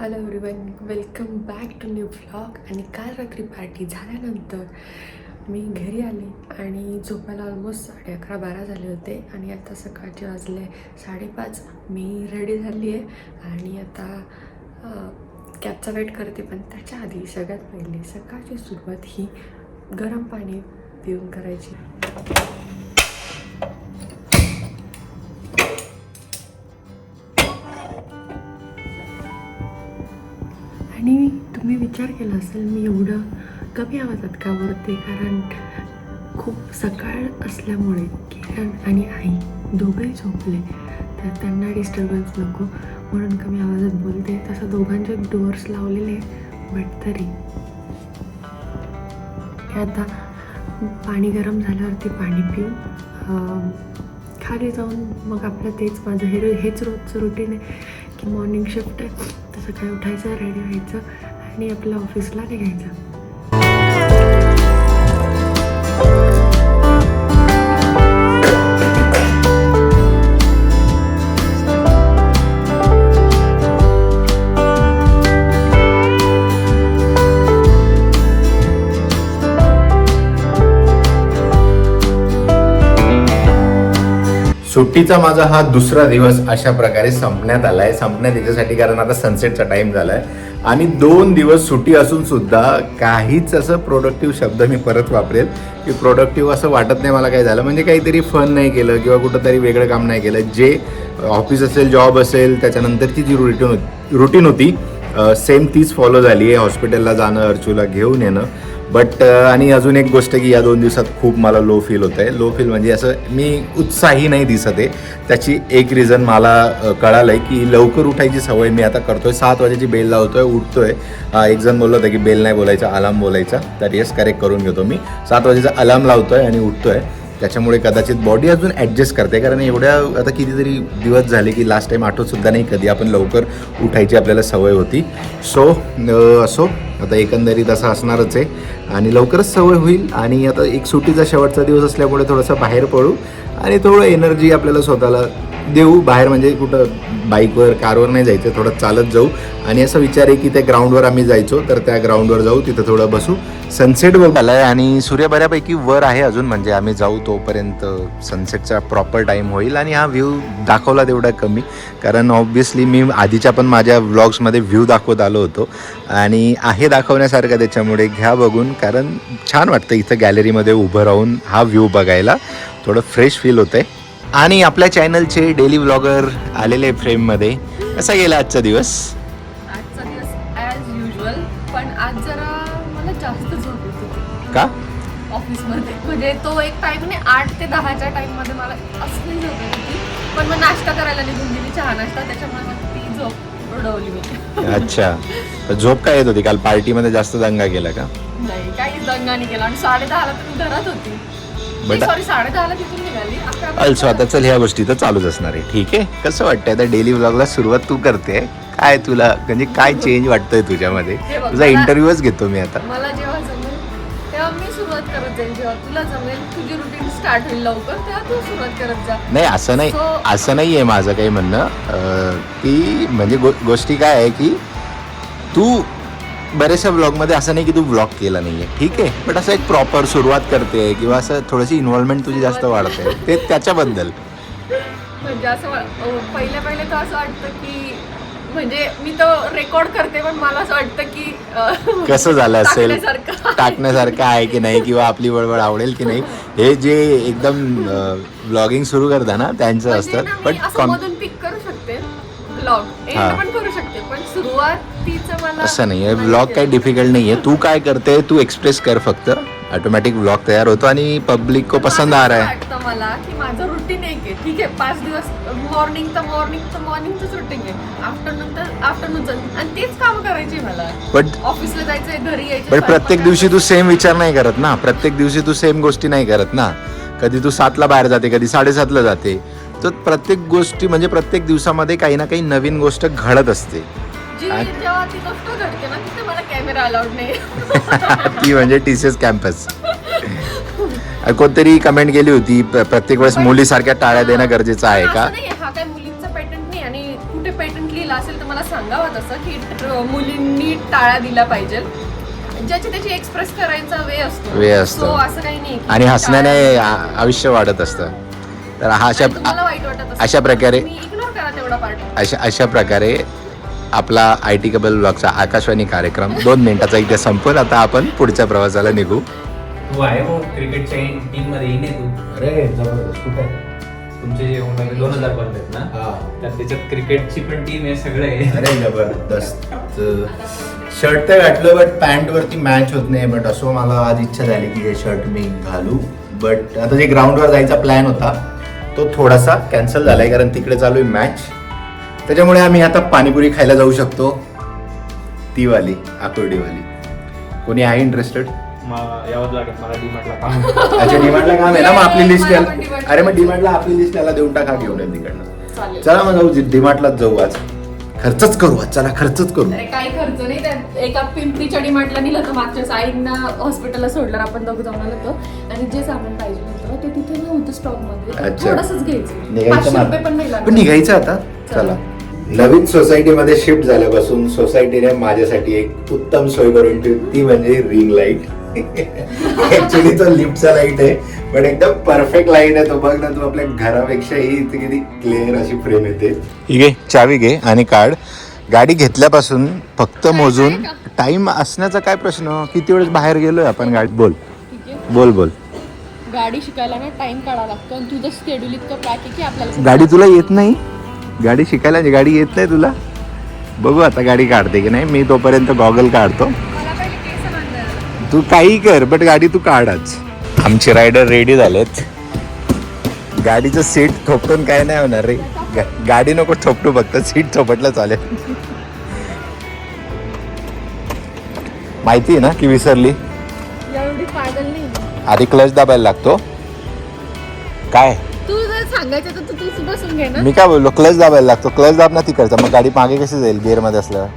Hello everyone, welcome back to new vlog. आणि काल रात्री पार्टी झाल्यानंतर मी घरी आले आणि झोपायला ऑलमोस्ट 11:30 झाले होते. आणि आता सकाळचे वाजले 5:30. मी रेडी झाली आहे आणि आता कॅबचा वेट करते. पण त्याच्या आधी सगळ्यात पहिली सकाळची सुरुवात ही गरम पाणी पिऊन करायची. आणि तुम्ही विचार केला असेल मी एवढं कमी आवाजात का बोलते, कारण खूप सकाळ असल्यामुळे किरण आणि आई दोघंही झोपले, तर त्यांना डिस्टर्बन्स नको म्हणून कमी आवाजात बोलते. तसं दोघांचे डोअर्स लावलेले, बट तरी आता पाणी गरम झाल्यावरती पाणी पिऊन खाली जाऊन मग आपलं तेच माझं हेच रोजचं रुटीन आहे की मॉर्निंग शिफ्ट आहे, तर सकाळी उठायचं, रेडी व्हायचं आणि आपल्या ऑफिसला निघायचं. सुट्टीचा माझा हा दुसरा दिवस अशा प्रकारे संपण्यात आलाय. संपण्यात याच्यासाठी कारण आता सनसेटचा टाइम झालाय आणि 2 दिवस सुट्टी असून सुद्धा काहीच असं प्रोडक्टिव्ह शब्द मी परत वापरेल की प्रोडक्टिव्ह असं वाटत नाही मला काय झालं. म्हणजे काहीतरी फन नाही केलं किंवा कुठंतरी वेगळं काम नाही केलं. जे ऑफिस असेल, जॉब असेल, त्याच्यानंतरची जी रुटीन होती सेम तीच फॉलो झाली आहे. हॉस्पिटलला जाणं, अर्चूला घेऊन येणं. बट आणि अजून एक गोष्ट की या 2 दिवसात खूप मला लो फील होत आहे. लो फील म्हणजे असं मी उत्साही नाही दिसत आहे. त्याची एक रिझन मला कळालं आहे की लवकर उठायची सवय मी आता करतो आहे. 7 वाजेची बेल लावतो आहे, उठतो आहे. एक जण बोललं होतं की बेल नाही बोलायचा, अलार्म बोलायचा, तर येस करेक्ट करून घेतो मी. 7 वाजेचा अलार्म लावतो आहे आणि उठतो आहे. त्याच्यामुळे कदाचित बॉडी अजून ॲडजस्ट करते, कारण एवढ्या आता कितीतरी दिवस झाले की लास्ट टाईम आठवतसुद्धा नाही कधी आपण लवकर उठायची आपल्याला सवय होती. सो असो, आता एकंदरीत असं असणारच आहे आणि लवकरच सवय होईल. आणि आता एक सुट्टीचा शेवटचा दिवस असल्यामुळे थोडंसं बाहेर पडू आणि थोडं एनर्जी आपल्याला स्वतःला देऊ. बाहेर म्हणजे कुठं बाईकवर, कारवर नाही जायचं, थोडं चालत जाऊ. आणि असं विचार आहे की त्या ग्राउंडवर आम्ही जायचो, तर त्या ग्राउंडवर जाऊ, तिथं थोडं बसू. सनसेट बघायला आहे आणि सूर्य बऱ्यापैकी वर आहे अजून, म्हणजे आम्ही जाऊ तोपर्यंत सनसेटचा प्रॉपर टाईम होईल. आणि हा व्ह्यू दाखवला तेवढा कमी, कारण ऑब्व्हियसली मी आधीच्या पण माझ्या व्लॉग्समध्ये व्ह्यू दाखवत आलो होतो आणि आहे दाखवण्यासारखं, त्याच्यामुळे घ्या बघून. कारण छान वाटतं इथं गॅलरीमध्ये उभं राहून हा व्ह्यू बघायला, थोडं फ्रेश फील होतं आहे. आणि आपल्या चॅनलचे डेली व्लॉगर आलेले फ्रेममध्ये. कसा गेला आजचा दिवस? आजचा दिवस ॲज युजल, पण आज जरा मला जास्त झोप येत होती. का? ऑफिसमध्ये म्हणजे तो एक टाईम नाही, 8 ते 10च्या टाईममध्ये मला असली झोप येत होती. पण मग नाश्ता करायला निघून गेली, चहा नाश्ता, त्याच्यामुळे मग ती झोप उडवली मी. अच्छा, तर झोप काय येत होती? काल पार्टीमध्ये जास्त दंगा केला का? नाही, काहीच दंगा नाही केला. आणि 10:30ला तर मी घरात होती. सॉरी, 10:30ला तिथून निघाली. अल्सो आता चल, ह्या गोष्टी तर चालूच असणार आहे. ठीक आहे, कसं वाटतंय आता डेली व्लॉगला सुरुवात तू करते? काय तुला म्हणजे काय चेंज वाटतंय तुझ्यामध्ये? तुझा इंटरव्ह्यूच घेतो मी आता. मला जेव्हा जमेल तेव्हा मी सुरुवात करत जाईल, जेव्हा तुला जमेल, तुझी रुटीन स्टार्ट होईल लवकर, तेव्हा तू सुरुवात करत जा. नाही, असं नाही आहे माझं काही म्हणणं. की म्हणजे गोष्टी काय आहे की तू बऱ्याचशा व्लॉगमध्ये असं नाही की तू व्लॉग केला नाही आहे, ठीक आहे, बट असं एक प्रॉपर सुरुवात करते किंवा असं थोडीशी इन्व्हॉल्वमेंट तुझी जास्त वाढते, ते त्याच्याबद्दल. म्हणजे असं पहिले तर असं वाटतं की म्हणजे मी तो रेकॉर्ड करते, पण मला असं वाटतं की कसं झालं असेल, टाकण्यासारखं आहे की नाही, किंवा आपली वळवळ आवडेल की नाही. हे जे एकदम व्लॉगिंग सुरू करता ना त्यांचं असतं. बट मधून पिक करू शकते व्लॉग, एंड पण करू शकते, पण सुरुवातीचं मला असं नाही आहे. व्लॉग काही डिफिकल्ट नाही आहे. तू काय करते, तू एक्सप्रेस कर फक्त, ऑटोमॅटिक व्लॉग तयार होतो आणि पब्लिक को पसंद आ रहा है. वाटतं मला की माझं रुटीन एक आहे, ठीक आहे, 5 दिवस मॉर्निंगचंच रुटीन आहे, आफ्टरनूनचं, आणि तेच काम करायचे मला. बट ऑफिसला जायचंय, घरी यायचं. बट प्रत्येक दिवशी तू सेम विचार नाही करत ना, प्रत्येक दिवशी तू सेम गोष्टी नाही करत ना. कधी तू 7ला बाहेर जाते, कधी 7:30ला जाते. तर प्रत्येक गोष्टी म्हणजे प्रत्येक दिवसामध्ये काही ना काही नवीन गोष्ट घडत असते. जेव्हा ती गोष्ट घडते ना, तिथे मला कॅमेरा अलाउड नाही. ती म्हणजे TCS कॅम्पस. कोणतरी कमेंट केली होती, प्रत्येक वेळेस मुलीसारख्या टाळ्या देणं गरजेचं आहे का? हा काय मुलींचा पॅटर्न नाही, आणि कुठे पॅटर्न लिहिला असेल तर मला सांग. सांगावं तसं की मुलींनी टाळा दिला पाहिजे. ज्याची त्याची एक्सप्रेस करायचा वे असतो. So, असं काही नाही आणि हसण्याने आयुष्य वाढत असतं. तर हा मला वाईट वाटत असेल, अशा प्रकारे इग्नोर करा तेवढा पार्ट. अशा प्रकारे आपला IT कबल ब्लॉगचा आकाशवाणी कार्यक्रम 2 मिनिटाचा इथे संपल. आता आपण पुढच्या प्रवासाला निघू. तू आहे हो क्रिकेटच्या टीम मध्ये येईन तू. अरे जबरदस्त. कुठे तुमचे जे 2000 बनले ना तर त्याच्यात क्रिकेटची पण टीम आहे, सगळं आहे. अरे जबरदस्त. शर्ट तर घातलं बट पॅन्ट वरती मॅच होत नाही. बट असो मला आज इच्छा झाली की हे शर्ट मी घालू. बट आता जे ग्राउंडवर जायचा प्लॅन होता तो थोडासा कॅन्सल झालाय कारण तिकडे चालू आहे मॅच. त्याच्यामुळे आम्ही आता पाणीपुरी खायला जाऊ शकतो. ती वाली आकुर्डीवाली. कोणी आहे इंटरेस्टेड? यावं लागेल मला डीमार्टला काम. अच्छा डीमार्टला काम आहे ना. मग आपली लिस्ट मला पण DMart अरे मग डीमार्टला आपली लिस्ट त्याला देऊन टाका, घेऊन येईल तिकडनं. चालेल. चला मग जाऊ डीमार्टलाच जाऊ आज. खर्चच करू आज. चला खर्चच करू. अरे काही खर्च नाही. त्या एका पिंपरीच्या डीमार्टला नेलं तर मागच्या साईडना हॉस्पिटलला सोडलं आपण दोघं जाऊन आलो होतो आणि जे सामान पाहिजे होतं ते तिथे नव्हतं स्टॉक मध्ये. अच्छा. थोडंसंच घ्यायचं. निघायचं 500 मग. रुपये पण नाही लागले. पण निघायचं आता. चला. नवीन सोसायटीमध्ये शिफ्ट झाल्यापासून सोसायटीने माझ्यासाठी एक उत्तम सोय करून ठेवली, ती म्हणजे रिंग लाईट. ऍक्च्युली तो लिफ्टचा लाईट आहे पण एकदम परफेक्ट लाईट आहे. तो बघ ना, तू आपल्या घरापेक्षाही इथे किती क्लिअर अशी फ्रेम येते. घे चावी घे आणि काढ. गाडी घेतल्यापासून फक्त मोजून टाइम असण्याचा काय प्रश्न. किती वेळेस बाहेर गेलोय आपण गाडी. बोल ठीक आहे. बोल. गाडी शिकायला ना टाइम काढावा लागतो आणि तुझं शेड्यूल इतकं पॅक आहे की आपल्याला गाडी तुला येत नाही. गाडी शिकायला गाडी येत नाही तुला. बघू आता गाडी काढते की नाही. मी तोपर्यंत गॉगल काढतो. मला पहिले केस बांधायला. तू काही कर बट गाडी तू काढच. आमचे रायडर रेडी झालेत. गाडीचं सीट थोपटून काय नाही होणार रे. गाडी नको थोपटू, फक्त सीट थोपटलं चालेल. माहिती आहे ना की विसरली. एवढी पागल नाही. आधी क्लच दाबायला लागतो. काय तू जर सांगायचं तर तूच बसून घे ना. मी काय बोललो, क्लच दाबायला लागतो. क्लच दाब ना तिकडचा, मग गाडी मागे कशी जाईल गिअर मध्ये असल्यावर.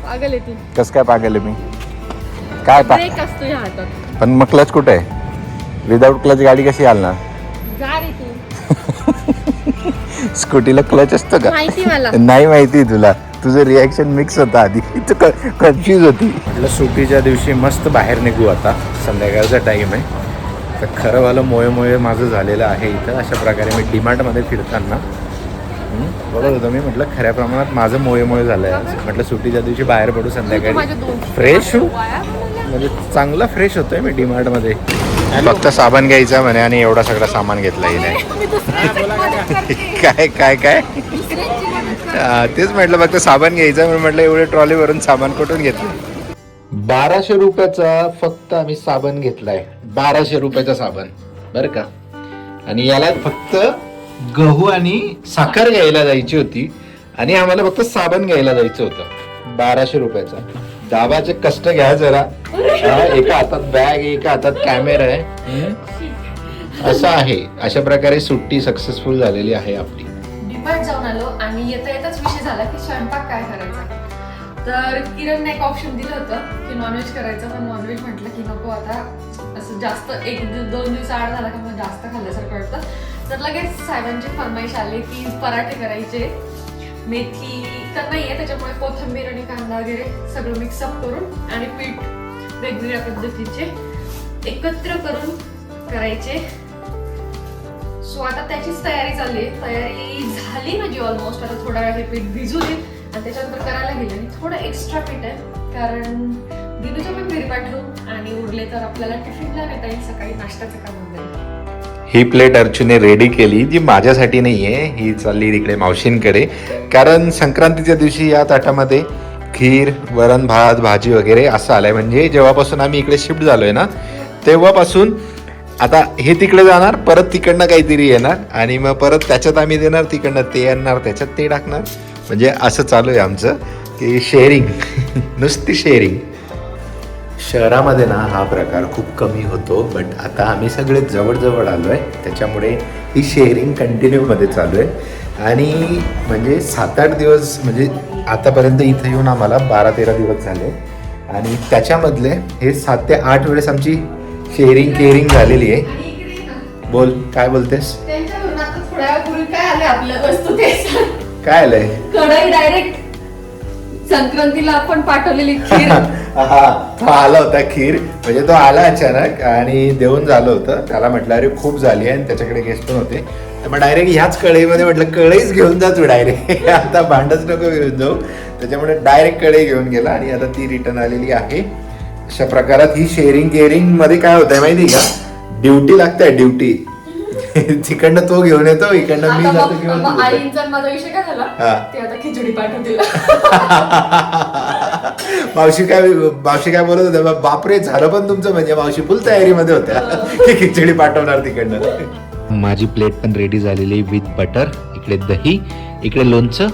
पागल आहे ती. कस काय पागल आहे मी. काय ब्रेक असतो ह्या हातात. पण मग क्लच कुठे आहे. विदाऊट क्लच गाडी कशी चालणार. जा रे तू. स्कूटीला क्लच असतं का. माहिती मला. नाही माहिती तुला. तुझं रिॲक्शन मिक्स होता आधी. तू कन्फ्यूज होती. म्हटलं सुट्टीच्या दिवशी मस्त बाहेर निघू आता. संध्याकाळचा टाइम आहे. तर खरं वालं मोये माझं झालेलं आहे इथं. अशा प्रकारे मी डीमार्टमध्ये फिरताना बघत होतो. मी म्हटलं खऱ्या प्रमाणात माझं मोये झालंय आज. म्हटलं सुट्टीच्या दिवशी बाहेर पडू संध्याकाळी. फ्रेश होऊ म्हणजे चांगला फ्रेश होतोय मी डीमार्टमध्ये. फक्त साबण घ्यायचा म्हणे आणि एवढा सगळा सामान घेतला नाही. काय तेच म्हटलं फक्त साबण घ्यायचं म्हणून म्हटलं एवढे ट्रॉली भरून सामान कुठून घेतलं. 1200 रुपयाचा फक्त आम्ही साबण घेतलाय. 1200 रुपयाचा साबण बरं का. आणि याला फक्त गहू आणि साखर घ्यायला जायची होती आणि आम्हाला फक्त साबण घ्यायला जायचं होतं. 1200 रुपयाचा. दाबाचे कष्ट घ्या जरा. एका हातात बॅग आहे, एका हातात कॅमेरा आहे. असं आहे. अशा प्रकारे सुट्टी सक्सेसफुल झालेली आहे आपली. डिमार्ट जाऊन आलो आणि येताच विषय झाला की स्वयंपाक काय करायचा. तर किरणने एक ऑप्शन दिलं होतं की नॉनव्हेज करायचं. पण नॉनव्हेज म्हटलं की नको आता. असं जास्त 1-2 दिवस आड झाला का मग जास्त खाल्ल्यासारखं वाटतं. तर लगेच साहेबांची फरमाईश आली की पराठे करायचे. मेथी तर नाही आहे त्याच्यामुळे कोथिंबीर आणि कांदा वगैरे सगळं मिक्सअप करून आणि पीठ वेगवेगळ्या पद्धतीचे एकत्र करून करायचे. सो आता त्याचीच तयारी चालली आहे. तयारी झाली माझी ऑलमोस्ट. आता थोडा वेळ हे पीठ भिजू दे आणि त्याच्यानंतर करायला गेले. आणि थोडं एक्स्ट्रा पीठ आहे कारण दिनूच्या पण घरी पाठवू आणि उरले तर आपल्याला टिफिनला नेता येईल. सकाळी नाश्त्याचं काम होईल. ही प्लेट अर्जुने रेडी केली जी माझ्यासाठी नाहीये. ही चालली तिकडे मावशींकडे. कारण संक्रांतीच्या दिवशी या ताटामध्ये खीर, वरण भात, भाजी वगैरे असं आलंय. म्हणजे जेव्हापासून आम्ही इकडे शिफ्ट झालोय ना तेव्हापासून आता हे तिकडे जाणार, परत तिकडनं काहीतरी येणार आणि मग परत त्याच्यात आम्ही देणार, तिकडनं ते येणार, त्याच्यात ते टाकणार. म्हणजे असं चालू आहे आमचं की शेअरिंग. नुसती शेअरिंग. शहरामध्ये ना हा प्रकार खूप कमी होतो. बट आता आम्ही सगळे जवळ आलो आहे त्याच्यामुळे ही शेअरिंग कंटिन्यूमध्ये चालू आहे. आणि म्हणजे 7-8 दिवस म्हणजे आतापर्यंत इथं येऊन आम्हाला 12-13 दिवस झाले. आणि त्याच्यामधले हे 7 ते 8 वेळेस आमची शेअरिंग केअरिंग झालेली आहे. बोल काय बोलतेस. त्यांच्यावरून आता थोड्या वेळापूर्वी काय आले आपल्या वस्तू ते काय आलंय? कढई डायरेक्ट संक्रांतीला आपण पाठवलेली खीर. हा तो आला होता खीर, म्हणजे तो आला अचानक आणि देऊन झालं होतं. त्याला म्हटलं अरे खूप झाली आणि त्याच्याकडे गेस्ट पण होते, तर मग डायरेक्ट ह्याच कढईमध्ये म्हटलं कढईच घेऊन जा तू डायरेक्ट, आता भांडच नको घेऊन जाऊ. त्याच्यामुळे डायरेक्ट कढई घेऊन गेला आणि आता ती रिटर्न आलेली आहे. अशा प्रकारात ही शेअरिंग केअरिंग मध्ये काय होतंय माहिती का, ड्युटी लागते ड्युटी. तिकडनं तो घेऊन येतो, इकडनं मी जातो घेऊन. आईंचा माझा विषय काय झाला, ते आता खिचडी पाठवतील. मावशी काय बोलत होत्या, बापरे झालं पण तुमचं, म्हणजे मावशी फुल तयारीमध्ये होत्या की खिचडी पाठवणार तिकडनं. माझी प्लेट पण रेडी झालेली विथ बटर, इकडे दही, इकडे लोणचं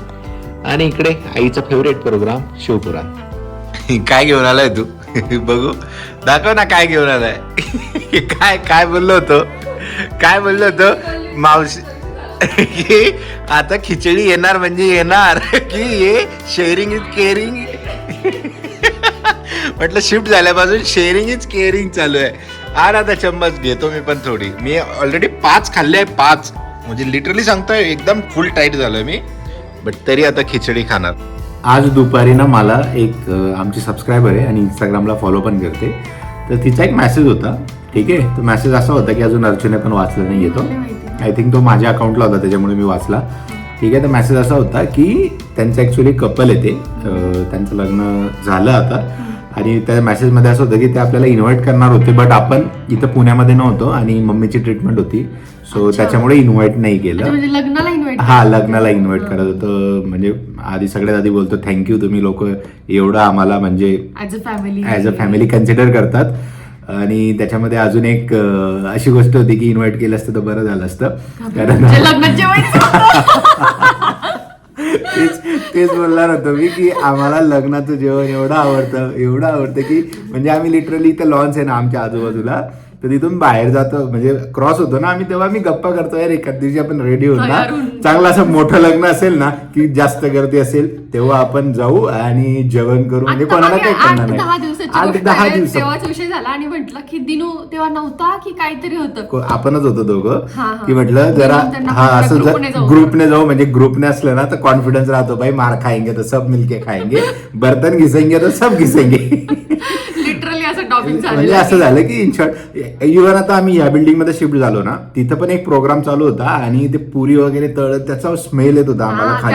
आणि इकडे आईचा फेवरेट प्रोग्राम शिवपुराण. काय घेऊन आलाय तू? बघू दाखव ना काय घेऊन आलाय. काय बोललो होतो मावशी की आता खिचडी येणार म्हणजे येणार, की हे शेअरिंग इज केअरिंग. म्हटलं शिफ्ट झाल्यापासून शेअरिंग इज केअरिंग चालू आहे. आणि आता चम्मच घेतो मी पण थोडी. मी ऑलरेडी 5 खाल्ले आहे, 5 म्हणजे लिटरली सांगतोय एकदम फुल टाईट झालोय मी, बट तरी आता खिचडी खाणार. आज दुपारी ना मला एक आमची सबस्क्रायबर आहे आणि इंस्टाग्रामला फॉलो पण करते, तर तिचा एक मेसेज होता. ठीक आहे, तो मेसेज असा होता की अजून अर्चने पण वाचला नाही येतो. आय थिंक तो माझ्या अकाउंटला होता त्याच्यामुळे मी वाचला. ठीक आहे, तर मेसेज असा होता की त्यांचं ॲक्च्युली कपल येते, त्यांचं लग्न झालं आता आणि त्या मेसेजमध्ये असं होतं की ते आपल्याला इन्व्हाइट करणार होते, बट आपण इथं पुण्यामध्ये नव्हतो आणि मम्मीची ट्रीटमेंट होती, सो त्याच्यामुळे इन्व्हाइट नाही केलं. लग्नाला इन्व्हाइट, हा लग्नाला इन्व्हाइट करत होतं. म्हणजे आधी सगळ्यात आधी बोलतो थँक्यू, तुम्ही लोक एवढं आम्हाला म्हणजे ॲज अ फॅमिली कन्सिडर करतात. आणि त्याच्यामध्ये अजून एक अशी गोष्ट होती की इन्व्हाइट केलं असतं तर बरं झालं असतं, कारण तेच बोलणार होतो मी की आम्हाला लग्नाचं जेवण एवढं आवडतं की म्हणजे आम्ही लिटरली इथं लॉन्च आहे ना आमच्या आजूबाजूला, तर तिथून बाहेर जातो म्हणजे क्रॉस होतो ना आम्ही, तेव्हा मी गप्पा करतो यार एखाद दिवशी आपण रेडी होऊ ना, चांगलं असं मोठं लग्न असेल ना की जास्त गर्दी असेल तेव्हा आपण जाऊ आणि जेवण करू, म्हणजे कोणाला काही करणार नाही. 8-10 दिवस तेव्हाच विषय झाला आणि म्हटलं की दिनू तेव्हा नव्हता की काहीतरी होतं, आपणच होतो दोघं, की म्हटलं जरा हा असं ग्रुपने जाऊ, म्हणजे ग्रुपने असलं ना तर कॉन्फिडन्स राहतो, भाई मार खाएंगे तो सब मिलके खाएंगे, बर्तन घिसेंगे तो सब घिसेंगे. म्हणजे असं झालं की इन शॉर्ट इव्हन आता आम्ही या बिल्डिंग मध्ये शिफ्ट झालो ना, तिथं पण एक प्रोग्राम चालू होता आणि ते पुरी वगैरे तळत त्याचा स्मेल येत होता आम्हाला खाली,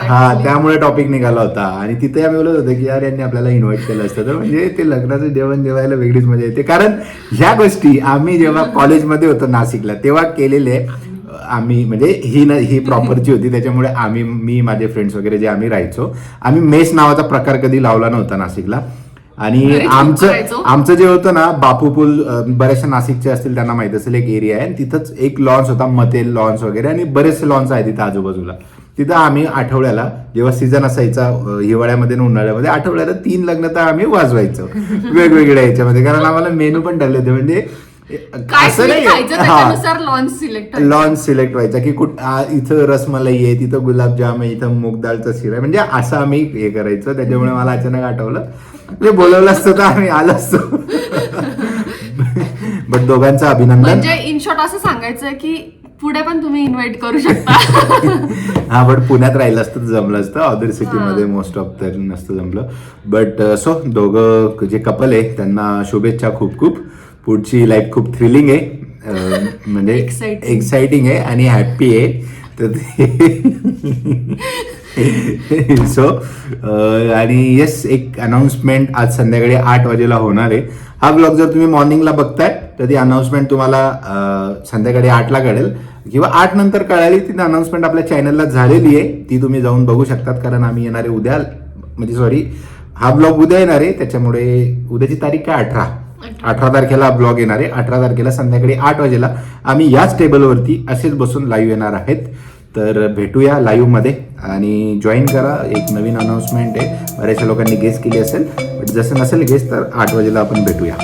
हा त्यामुळे टॉपिक निघाला होता. आणि तिथे आम्ही बोलत होतो की यार यांनी आपल्याला इन्व्हाइट केलं असतं, तर म्हणजे ते लग्नाचं जेवण जेवायला वेगळीच मजा येते. कारण ह्या गोष्टी आम्ही जेव्हा कॉलेजमध्ये होतो नाशिकला तेव्हा केलेले आम्ही, म्हणजे ही प्रॉपरची होती त्याच्यामुळे मी माझे फ्रेंड्स वगैरे जे आम्ही राहायचो, आम्ही मेस नावाचा प्रकार कधी लावला नव्हता नाशिकला. आणि आमचं जे होतं ना बापू पूल, बऱ्याचशा नाशिकचे असतील त्यांना माहित असेल, एक एरिया आहे तिथंच एक लॉन्स होता, मतेल लॉन्स वगैरे आणि बरेचसे लॉन्स आहेत तिथं आजूबाजूला. तिथं आम्ही आठवड्याला जेव्हा सीझन असायचा हिवाळ्यामध्ये आणि उन्हाळ्यामध्ये आठवड्याला 3 लग्न तर आम्ही वाजवायचो वेगवेगळ्या ह्याच्यामध्ये, कारण आम्हाला मेनू पण ठरले होते. म्हणजे असं नाही लॉन्च सिलेक्ट व्हायचा की इथं रसमलाई आहे, तिथं गुलाबजाम आहे, इथं मूग डाळचा शिरा आहे, म्हणजे असं आम्ही हे करायचं. त्याच्यामुळे मला अचानक आठवलं ते बोलवलं असतं तर आम्ही आलो असतो. बट दोघांचं अभिनंदन. म्हणजे इन शॉर्ट असं सांगायचं की पुढे पण तुम्ही इन्व्हाइट करू शकता. हा बट पुण्यात राहिलं असतं तर जमलं असतं, अदर सिटीमध्ये मोस्ट ऑफ तर नसतं जमलं. बट सो दोघं जे कपल आहे त्यांना शुभेच्छा खूप खूप. पुढची लाईफ खूप थ्रिलिंग आहे, म्हणजे एक्साइटिंग आहे आणि हॅप्पी आहे. तर सो आणि येस एक अनाउन्समेंट आज संध्याकाळी 8 वाजेला होणार आहे. हा ब्लॉग जर तुम्ही मॉर्निंगला बघताय तर ती अनाउन्समेंट तुम्हाला संध्याकाळी 8ला कळेल किंवा 8 नंतर कळाली. ती अनाउन्समेंट आपल्या चॅनलला झालेली आहे, ती तुम्ही जाऊन बघू शकतात. कारण आम्ही येणारे उद्या, म्हणजे सॉरी हा ब्लॉग उद्या येणार आहे, त्याच्यामुळे उद्याची तारीख काय 18 तारखेला ब्लॉग येणार आहे. 18 तारखेला संध्याकाळी 8 वाजेला आम्ही याच टेबलवरती असेच बसून लाईव्ह येणार आहेत. तर भेटूया लाईव्ह मध्ये आणि जॉईन करा. एक नवीन अनाउन्समेंट आहे, बऱ्याचशा लोकांनी गेस केली असेल, बट जसं नसेल गेस तर 8 वाजेला आपण भेटूया.